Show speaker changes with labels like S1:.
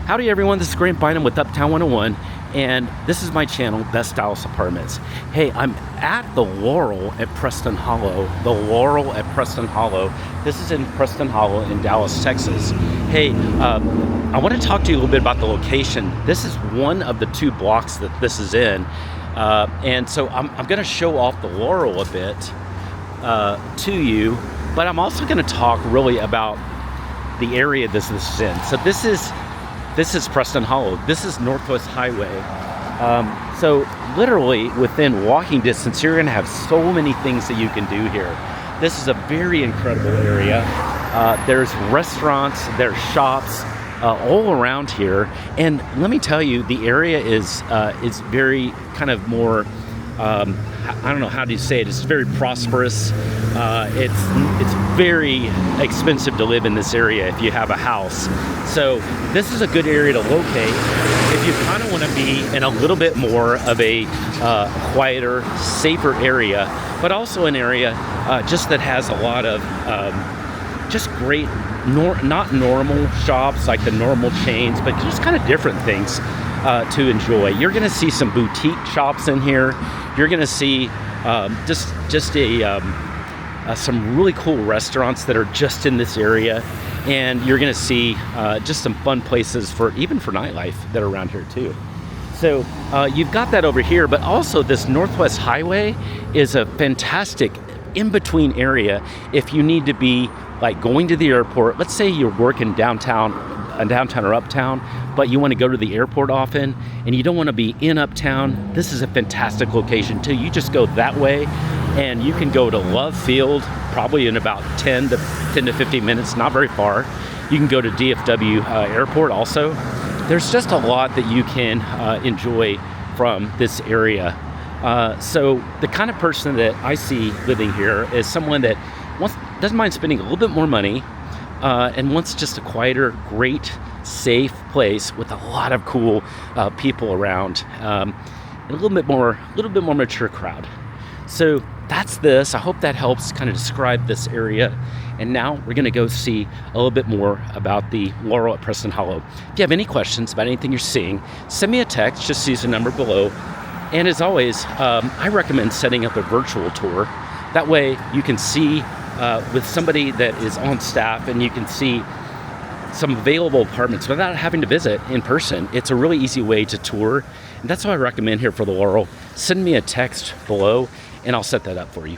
S1: Howdy everyone, this is Grant Bynum with Uptown 101, and this is my channel, Best Dallas Apartments. Hey, I'm at the Laurel at Preston Hollow. The Laurel at Preston Hollow. This is in Preston Hollow in Dallas, Texas. Hey, I want to talk to you a little bit about the location. This is one of the 2 blocks that this is in, and so I'm going to show off the Laurel a bit to you, but I'm also going to talk really about the area this is in. So this is Preston Hollow. This is Northwest Highway. So literally within walking distance, you're gonna have so many things that you can do here. This is a very incredible area. There's restaurants, there's shops all around here. And let me tell you, the area is very kind of more, I don't know how do you say it, it's very prosperous. It's very expensive to live in this area if you have a house. So this is a good area to locate if you kind of want to be in a little bit more of a quieter, safer area, but also an area just that has a lot of just great, not normal shops like the normal chains, but just kind of different things to enjoy. You're going to see some boutique shops in here. You're going to see some really cool restaurants that are just in this area, and you're going to see just some fun places even for nightlife that are around here too. So you've got that over here, but also this Northwest Highway is a fantastic in-between area if you need to be like going to the airport. Let's say you're working downtown or uptown, but you want to go to the airport often and you don't want to be in uptown. This is a fantastic location too. You just go that way and you can go to Love Field probably in about 10 to 15 minutes, not very far. You can go to DFW Airport also. There's just a lot that you can enjoy from this area. So the kind of person that I see living here is someone that doesn't mind spending a little bit more money and wants just a quieter, great, safe place with a lot of cool people around, and a little bit more mature crowd. So that's this. I hope that helps kind of describe this area. And now we're going to go see a little bit more about the Laurel at Preston Hollow. If you have any questions about anything you're seeing, send me a text. Just use the number below. And as always, I recommend setting up a virtual tour. That way you can see with somebody that is on staff, and you can see some available apartments without having to visit in person. It's a really easy way to tour, and that's what I recommend here for the Laurel. Send me a text below and I'll set that up for you.